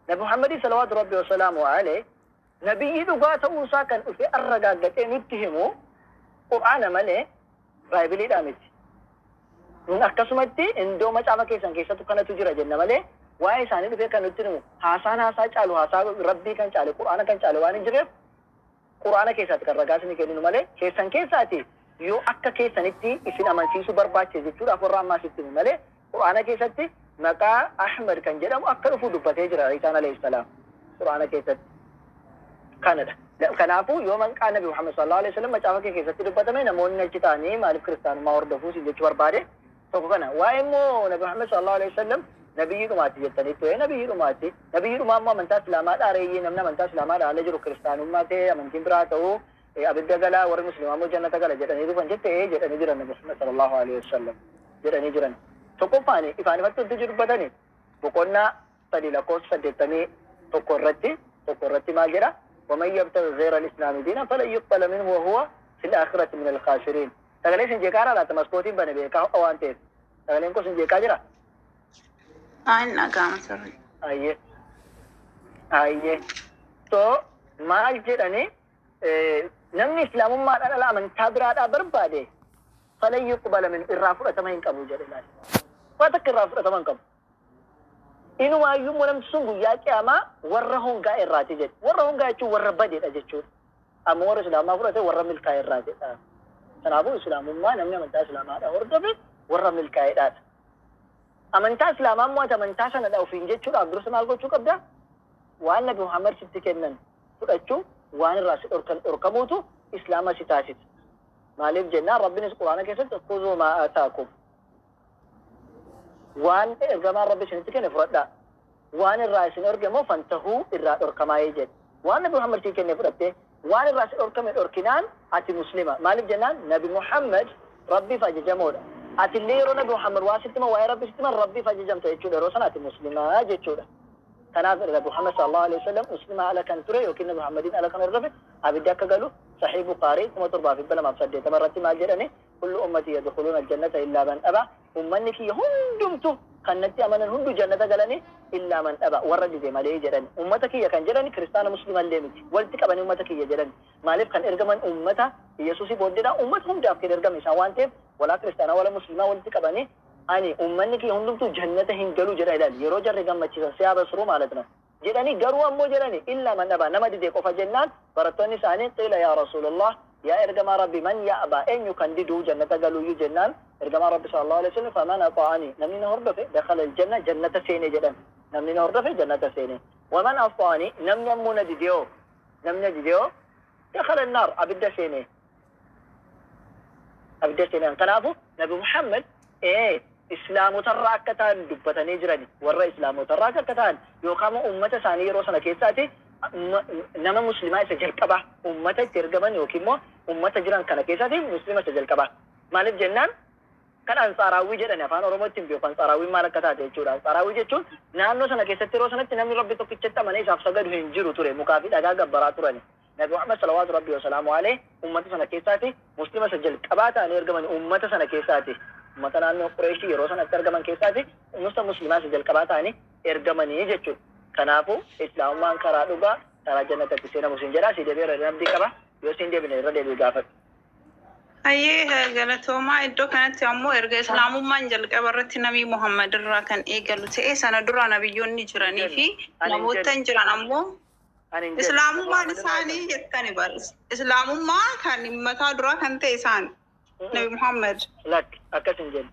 nabi Muhammadii salawaatu rabbii wasalaamu alee nabiyyi dhugaa ta'uusaa kan dhufe arragaaggatee nutti himu Qur'aana malee baaybiliidhaa miti nun akkasumatti indoo macaafa keessattu kanatu jira jenna malee waa'ee isaanii dhufee kan nutti himu haasaa caalu haasaa rabbii kan caale Qur'aana kan caale waan hin jirreef Qur'aana keessatti kan ragaa isinii kenninu malee keessan keessaati yoo akka keessanitti isin amansiisuu barbaachise jechuudhaaf warra ammaa sitti himu malee Qur'aana keessatti maqaa Ahmad kan jedhamu akka dhufu dubbatee jira Isaan alayhi salaam Qur'aana keessatti kanadha kanaafuu yoo maqaa Nabi Muhammad sallallahu alaihi wasallam macaafa keessatti dubbatame namoonni achi ta'anii maaliif kiristaanummaa hordofuu jechuu barbaade tokko kana waa'ee immoo Nabi Muhammad sallallahu alaihi wasallam nabiyyi dhumaati jettanii ta'e nabiyyi dhumaa immoo amantaa islaamaadhaa reeyyee namni amantaa islaamaadhaa ala jiru kiristaanummaa ta'e amantiin biraa ta'uu abidda galaa warri muslimaa immoo jannata gala jedhanii dhufan jettee jedhanii jiran Nabi Muhammad sallallahu alaihi wasallam jedhanii jiran tokkoffaan ifaan ifatti hundi dubbatanii boqonnaa 3:81 irratti maal jedha ومن يبتغي غير الإسلام دينا فلن يقبل منه وهو في الآخرة من الخاسرين تغلي سنجيكارا لا تمسكوتين بني بيكا أوانتين تغلي انكو سنجيكا جرا نقام سري أيه تو ما جراني نمني إسلام ما لا من تابرات بربادي فلن يقبل من الرافع تمين كابو جري فاتك الرافع تمين كابو inuma iyyuu namsun guyyaa qiyaamaa warra hongaa irraati jedhe warra hongaa jechuun warra badeedha jechuudha amma warra islaamaa fudhate warra milkaa'e irraatidha kanaafuu islaamummaa namni amantaa islaamaadha hordofe warra milkaa'eedhaadha amantaa islaamaa immoo amantaa sanadha ofiin jechuudhaaf dursa maal gochuu qabda waan Nabi Muhammad sitti kennan fudhachuu waan irraa si dhorkamuutu islaama si taasisa maaliif jennaan rabbinis quraana keessatti khuzuu maa aataakum waan ergamaan rabbi isinitti kenne fudhadhaa waan irraa isin ergamoo fantahuu irraa dhorkamaayee jedhe waan Nabi Muhammad sitti kenne fudhatte waan irraa si dhorkame dhorkinaan ati muslima maaliif jennaan Nabi Muhammad rabbiif ajajamoodha ati illee yeroo Nabi Muhammad waa sitti waa'ee rabbi sitti rabbiif ajajamta jechuudha yeroo sana ati muslimaa jechuudha kanaaf Nabi Muhammad sallallahu alaihi wasallam muslima ala kan ture yookiin Nabi Muhammadin ala kan hordofe abidda akka galu Sahih Bukhari 728 irratti maal jedhani kullu ummati yadkhuluna aljannata illa man aba ummanni kiyya hundumtu kannatti amanan hundu jannata galani illa man aba warra dide malee jedhan ummata kiyya kan jedhani kiristaana musliman leemiti walti qabani ummata kiyya jedhani maaliif kan ergaman ummata Yesuusi booddedha ummata hundaaf kan ergame isaa waan ta'eef wala kiristaana wala muslima walti qabani ani ummanni kiyya hundumtu jannata hin galu jedha ilaali yeroo jarri gammachiisan siyaa basru maalatna jedhani garuu ammoo jedhani illa man aba nama dide qofa jennaan barattoonni isaanii qila yaa rasuulallah يا إرجما ربي من يأبى أن يكنددوا جنة قالوا يجنان إرجما ربي صلى الله عليه وسلم فمن أطاعني نمني نهرب في دخل الجنة جنة سيني جدا نمني نهرب في جنة سيني ومن أطاعني نمني أمونا ديديو دخل النار أبدا سيني كنافو نبي محمد إسلام تراكتان دبتني جراني ورا إسلام تراكتان يقام أمة ثانية روسنا كيساتي nama muslimaa isa jalqaba ummata ergaman yookiin immoo ummata jiran kana keessatti muslima isa jalqaba maaliif jennaan kan ansaarawii jedhani afaan oromootti beeku ansaarawii maal akka taate jechuudha ansaarawii jechuun naannoo sana keessatti yeroo sanatti namni rabbi tokkichatti amanee isaaf sagadu hin jiru ture mukaa fi dhagaa gabbaraa turani Nabi Muhammad salawaatu rabbi wasalaamu alayhi ummata sana keessatti muslima isa jalqabaa ta'anii ergaman ummata sana keessatti ummata naannoo Qureeshii yeroo sanatti ergaman keessatti ummata muslimaa isa jalqabaa ta'anii ergamanii jechuudha. Kanaafuu islaamummaan karaa dhugaa karaa jannatatti seenamu sin jedhaa si deebi'ee irra abdii qaba yoo sin deebine irra deebi'u gaafadhu. Ayyee galatoomaa iddoo kanatti ammoo erga islaamummaan jalqaba irratti nabii Muhammad irraa kan eegalu ta'e sana dura nabiyyoonni jiranii fi namoota hin jiran ammoo islaamummaan isaanii jettani baris islaamummaa kan mataa duraa kan ta'e isaan nabi Muhammad lak akkasin jedhe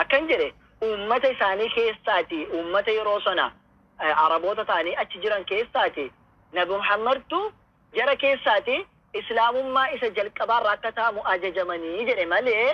akkan jedhe ummata isaanii keessaati ummata yeroo sana araboota ta'anii achi jiran keessaati nabi Muhammadtu jara keessaati islaamummaa isa jalqabaa akka ta'amu ajajamanii jedhe malee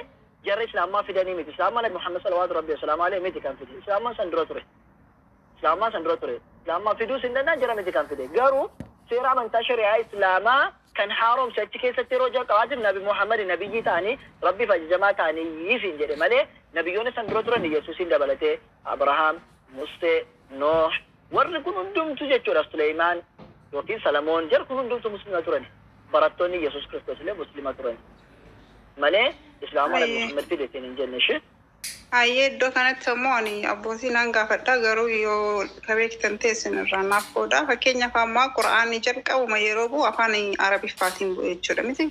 jarri islaamummaa fidanii miti. Islaamummaa nabi Muhammad sallallahu alaihi wasallam alayhi miti kan fide. Islaamummaa san dura ture. Islaamummaa fiduu sin danda'an jara miti kan fide. Garuu seera amantaa shari'aa islaamaa kan haaromse achi keessatti yeroo jalqabaatiif nabi Muhammad nabiyyi ta'anii rabbiif ajajamaa ta'anii yiisin jedhe malee nabiyyoonni san dura turan Yesuusin dabalatee Abrahaam, Musee, Nooh warri kun hundumtu jechuudha. Suleymaan yookiin Salamoon jarri kun hundumtu muslima turani. barattoonni Yesuus Kiristoos illee muslima turan malee islaama nabi Muhammad fideetiin hin jenne shi. Ayyee iddoo kanatti ammoo ani abbootiin hangaafadha garuu yoo kabeektan teessin irraa naaf qooda fakkeenyaaf ammaa qura'aanii jalqabuma yeroo bu'u afaan arabiffaatiin bu'e jechuudha miti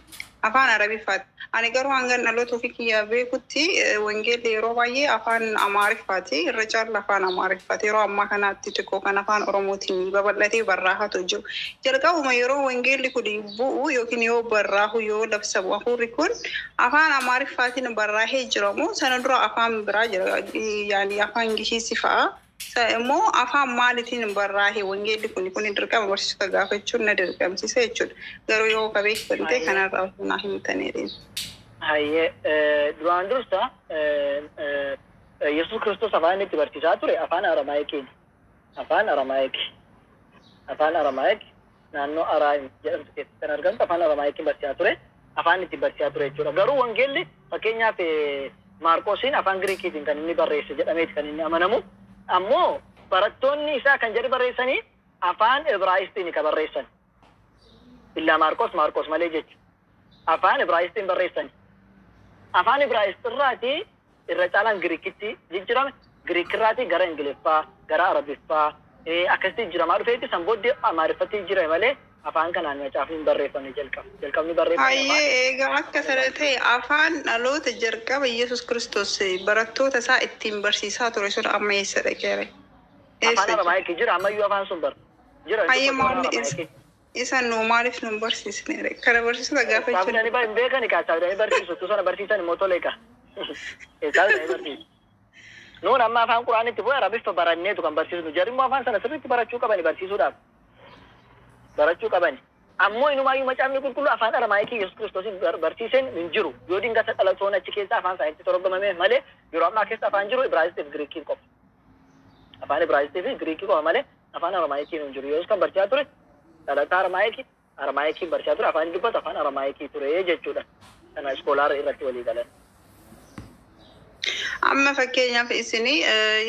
afaan arabiffaati. Ani garuu hangan dhaloota ofii kiyyaa beekutti wangeelli yeroo baay'ee afaan amaariffaati irra caala afaan amaariffaati yeroo ammaa kanaatti xiqqoo kan afaan oromootiin babal'atee barraafatu jiru. Jalqabuma yeroo wangeelli kun bu'u yookiin yoo barraahu yoo labsamu hafuurri kun afaan amaariffaatiin barraahee jiramu sana dura afaan biraa jira yaani afaan gishiisi fa'a. Immoo afaan maalitiin barraahee wangeelli kun dirqama barsiisota gaafachuun na dirqamsiisa jechuudha. Garuu yoo kabeektan ta'e kanarraa naa himtaniiru. Hayyee duraan dursa Yesuus Kiristoos afaan itti barsiisaa ture afaan Aramaayikiin. Afaan Aramaayik naannoo Araayim jedhamtu keessatti kan argamtu afaan Aramaayikiin barsiisaa ture. Afaan itti barsiisaa ture jechuudha. Garuu wangeelli fakkeenyaaf Maarqoosiin afaan Giriikiitiin kan inni barreesse jedhameeti kan inni amanamu. Ammoo barattoonni isaa kan jedhi barreessanii afaan Ibraayistiin kan barreessan. Illaa Maarqos malee jechuudha. Afaan Ibraayistiin barreessan. Afaan Ibraayistirraati irra caalaan Giriikitti jijjiirame. Giriikirraati gara Ingiliffaa, gara Arabiffaa akkasitti jijjiiramaa dhufeetti san booddee Amaariffatti jijjiirame malee afaan kanaan macaafiin barreeffamne jalqabni barreeffame. Ayyee egaa akka sana ta'e afaan dhaloota jalqaba Yesuus Kiristoos barattoota isaa ittiin barsiisaa ture sun amma eessa dhaqeera? Afaan Aramaayikii jira ammayyuu afaan sun jira. Ayyee maalli isan nu maaliif nu barsiisneera? Kana barsiisota gaafachuun. Saafdanii hin beekani kaa saafdanii barsiisu tu sana barsiisan immoo tolee kaa. Saafdanii barsiisu. Nuun amma afaan Quraanitti bu'ee Arabiffa baranneetu kan barsiisnu jarri immoo afaan sana sirriitti barachuu qabani barsiisuudhaaf. Barachuu qabani. Ammoo inumaayyuu macaafni qulqulluu afaan Aramaayikii Yesuus Kiristoosiin barsiiseen hin jiru. Yoo dingata dhalatoon achi keessa afaan isaaniitti torgomame malee yeroo ammaa keessa afaan jiru Ibraayistii fi Giriikiin qofa. Afaan Ibraayistii fi Giriikii qofa malee afaan Aramaayikiin hin jiru. Yesuus kan barsiisaa ture dhalataa Aramaayikiin barsiisaa ture afaan dubbatu afaan Aramaayikii ture jechuudha. Kana iskoolaarra irratti walii galan. Amma fakkeenyaaf isin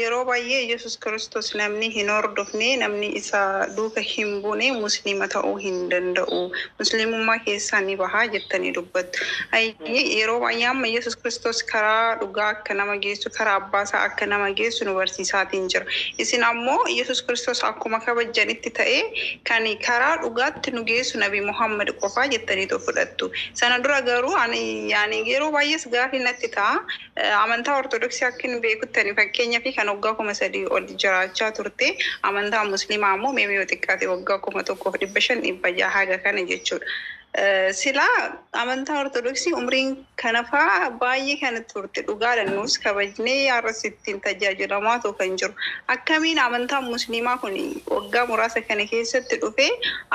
yeroo baay'ee Yesuus Kiristoos namni hin hordofne namni isa duuka hin buune muslima ta'uu hin danda'u. Muslimummaa keessaa ni bahaa jettanii dubbattu. Yeroo baay'ee amma Yesuus Kiristoos karaa dhugaa akka nama geessu karaa abbaasaa akka nama geessu nu barsiisaatiin jira. Isin ammoo Yesuus Kiristoos akkuma kabajanitti ta'ee kan karaa dhugaatti nu geessu Nabi Muhammad qofaa jettanii fudhattu. Sana dura garuu yaani yeroo baay'ees gaafii natti ta'a. Amantaa Ortodoksii akkin beekuttani fakkeenyaa fi kan waggaa 3 ol jiraachaa turte amantaa musliimaa ammoo mee yoo xiqqaate waggaa 1,500 haga kana jechuudha. Sila amantaa Ortodoksii umriin kanafaa baay'ee kan turte dhugaadhaan nus kabajnee arrasittiin tajaajilamaa kan jiru. Akkamiin amantaa musliimaa kun waggaa muraasa kana keessatti dhufee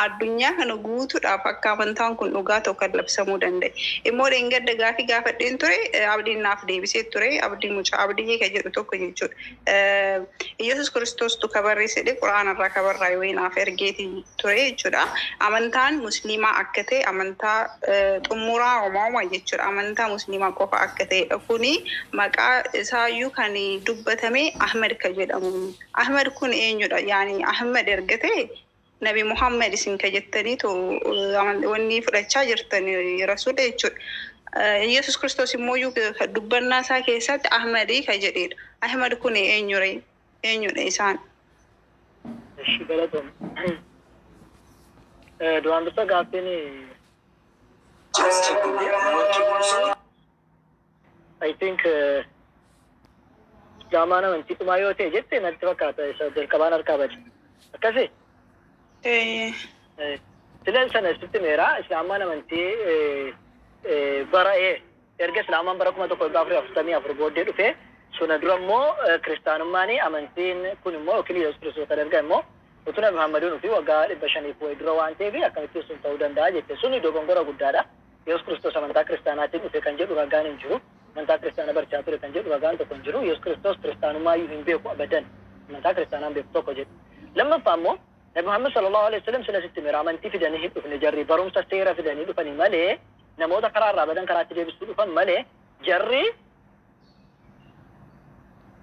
addunyaa kana guutuudhaaf akka amantaan kun dhugaa ta'u kan labsamuu danda'e. Immoo dheengadda gaafii gaafadheen ture abdiin naaf deebisee ture abdii mucaa abdii kan jedhu tokko jechuudha. Yesuus Kiristoos tu kabarreessedhe Quraanarraa kabarraa yoo naaf ergeetii ture jechuudha. Amantaan musliimaa akka ta'e amantaa xumuraa uumamaa jechuudha. Amantaa musliimaa qofa akka ta'e kuni maqaa isaayyuu kan dubbatame Ahmad kan jedhamu. Ahmad kun eenyudha? Yaani Ahmad ergate Nabi Muhammad isin ka jettanii to wanni fudhachaa jirtan rasuula jechuudha. Yesuus Kiristoos immoo dubbannaa isaa keessatti Ahmadii kan jedhedha. Ahmad kun eenyudha isaan? Eshi galatom. Duan bisa gapi ni. I think Jamana nanti tumayo te jette nanti wakata isa del kabanar kabaj. Kasi? Silal sana sitte mera Islamana nanti bara erga Islaman bara kuma to ko gafri afstani afro bode dufe suna dramo Kristanumani amantin kunmo kili Yesus Kristus kadarga mo utuna Muhammadun fi waga ibashani ko idrowan TV akan itu sun taudan da jette suni dogongora guddada Yesus Kristus amanta Kristanati dufe kanje duga ganin juru manta Kristana barchature kanje duga gan to konjuru Yesus Kristus Kristanuma yuhimbe ko abadan manta Kristana be to ko jet lamma famo Nabi Muhammad sallallahu alaihi wasallam sila sitte mera amanti fi dani hibu fi jarri barum sa sera fi dani dufani male namoota karaa abadan karaatti deebisuu dhufan malee jarri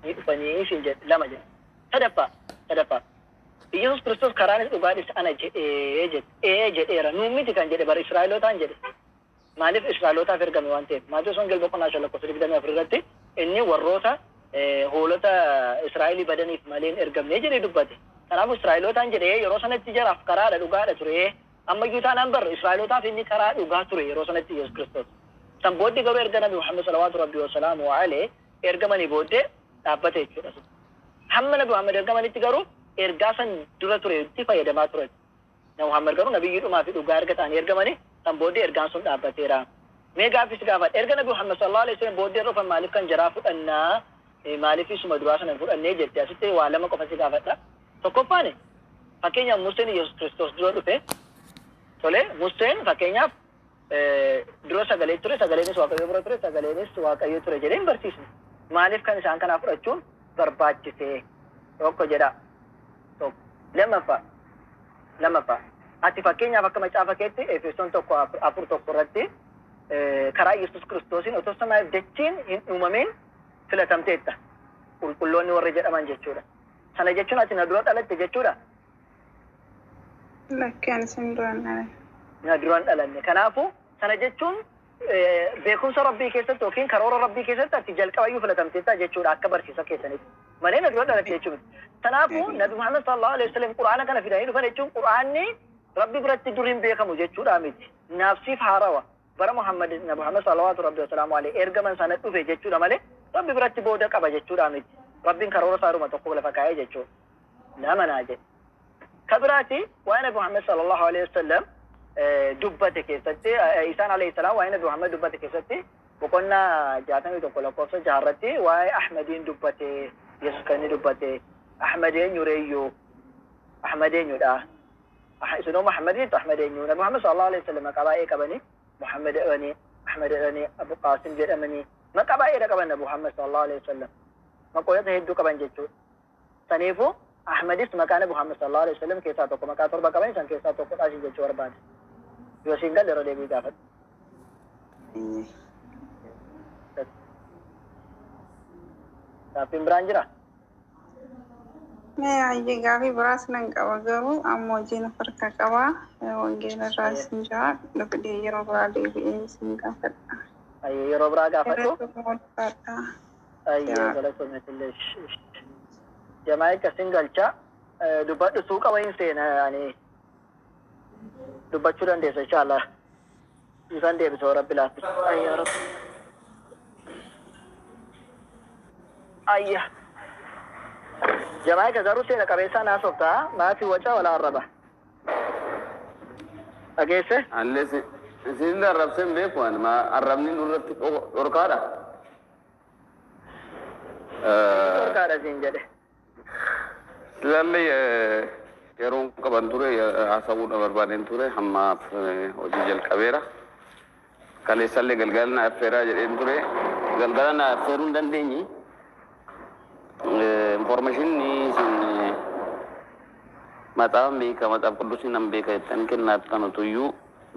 ni dhufanii isin jedhe lama jedhe sadaffaa Yesus Kristus karaanis dhugaadhis ana jedheera nuun miti kan jedhe bara Israa'elootaan jedhe maaliif Israa'elootaaf ergame waan ta'eef Maatewos Wangeelaa boqonnaa 5:24 irratti inni warroota hoolota Israa'elii badaniif malee hin ergamne jedhee dubbate kanaaf Israa'elootaan jedhee yeroo sanatti jaraaf karaadha dhugaadha ture amma yuutaan an barre Israa'elootaaf inni karaa dhugaa ture yeroo sanatti Yesus Kristos san booddee garuu erga Nabi Muhammad salawaatu rabbii wasalaamu alayhi ergamanii booddee dhaabbate jechuudha hamma Nabi Muhammad ergamanitti garuu ergaa san dura ture itti fayyadamaa ture Nabi Muhammad garuu nabiyyiidhumaa fi dhugaa erga ta'anii ergamanii san booddee ergaan sun dhaabbateera mee gaaffis gaafadha erga Nabi Muhammad sallallahu alaihi wasallam booddee dhufan maaliif kan jaraa fudhannaa maaliif isuma duraa sana fudhannee jette asitti waa lama qofa si gaafadha tokkoffaani fakkeenyaaf Museen Yesus Kristos dura dhufe tole Museen fakkeenyaaf dura sagalee ture sagaleenis waaqayyo bira ture sagaleenis waaqayyo ture jedheen barsiisne maaliif kan isaan kanaa fudhachuun barbaachise tokko jedha lammaffaa ati fakkeenyaaf akka macaafa keetti Efesoon 1:4 irratti karaa Yesus Kiristoosiin otoo samaaf dachiin hin uumamin filatamteetta qulqulloonni warri jedhaman jechuudha sana jechuun ati na dura dhalatte jechuudha Lakkeen sin duraan dhalanne. Na duraan dhalanne kanaafu sana jechuun beekumsa rabbii keessatti yookiin karoora rabbii keessatti ati jalqabayyuu filatamteetta jechuudha akka barsiisa keessanitti malee na dura dhalatte jechuudha kanaafu Nabi Muhammad sallallahu alaihi wasallam Qur'aana kana fidanii dhufan jechuun Qur'aanni rabbi biratti duriin beekamu jechuudha miti naafsiif haarawa bara Muhammad Nabi Muhammad sallallahu alaihi ergaman sana dhufe jechuudha malee rabbi biratti booda qaba jechuudha miti rabbiin karoora saaruma tokko lafa kaa'ee jechuudha nama naa jedhe كبراتي وأنا محمد صلى الله عليه وسلم دبته كيستي إنسان عليه السلام وأنا محمد دبته كيستي وقلنا جاتني تقول قصة جارتي وأحمدين دبته يسكني دبته أحمدين يريو أحمدين يدا سنو محمدين أحمدين يو محمد صلى الله عليه وسلم كبائي كبني محمد أني أحمد أني أبو قاسم جد أمني ما كبائي كبني محمد صلى الله عليه وسلم ما قويت هيدو كبني جتو سنيفو أحمديس مكان محمد صلى الله عليه وسلم كيسا توكو مكان تربا كمان سان كيسا توكو أشين جوار بعد يوسينغا لرو دبي جافت tapi beranjra Me aje gafi beras nang kawagaru amo jina perkakawa wangena rasinja lokde yero brade bi singa fata ayo yero braga fatu ayo gala to metlesh jama'i ka singalcha dubadhu suuqa wayin seena yani dubbachuu dandeessa inshallah isan deebisoo rabbi laafis ayya rabbi ayya jama'i ka garuu seena qabeessaa naasoftaa maafi waca wala arraba dhageesse alles isin arrabsen beekuan ma arrabni nurratti dhorkaadha dhorkaadha siin jedhe Lalle yeroo qaban ture haasawuu barbaaden ture hamma hojii jalqabeera kaleessalle galgalana affeeraa jedheen ture galgalana affeeruu hin dandeenye informationni isin maxaafan beeka maxaaf quddusiin nan beeka jettan kennaaf kanatuyyuu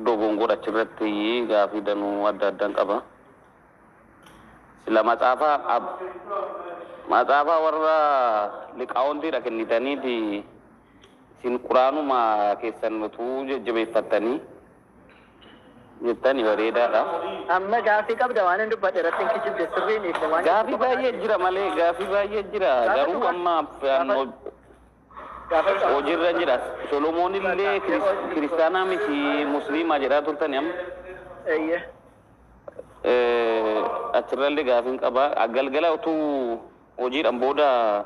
dogongora achirratti gaafii danuu adda addaan qaba sila maxaafa warra liqaawwantiidha kennitaniiti isin quraanuma keessan utuu jajjabeeffattanii jettani bareedaadha. Amma gaafii qabda waan hin dubbadhe irratti hin kijibde sirriin ibsa waan gaafii baay'ee jira malee gaafii baay'ee jira garuu amma hojiirra jira. Solomoon illee kiristaanaa miti musliimaa jedhaa turtan amma. Achirrallee gaafiin qaba. Galgala utuu hojiidhaan booda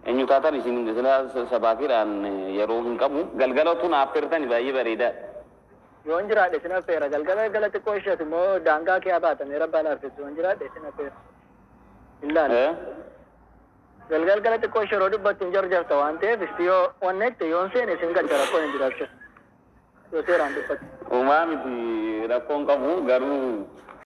eenyu taatan isin sabaakiidhaan yeroo hin qabu. Galgala utuu naaf firtan baay'ee bareedaadha. Yoon jiraadhe sin affeera. Galgala xiqqoo isheeti immoo daangaa kee baatanii rabbaan arfeessu. Yoon jiraadhe sin affeera. Ilaali. Galgala xiqqoo ishee yeroo dubbattu hin jarjarta waan ta'eef isti yoo wannetti yoon seene sin galcha rakkoo hin jiraachuu. Yoo seeraan dubbatti. Uumaa miti rakkoon qabu garuu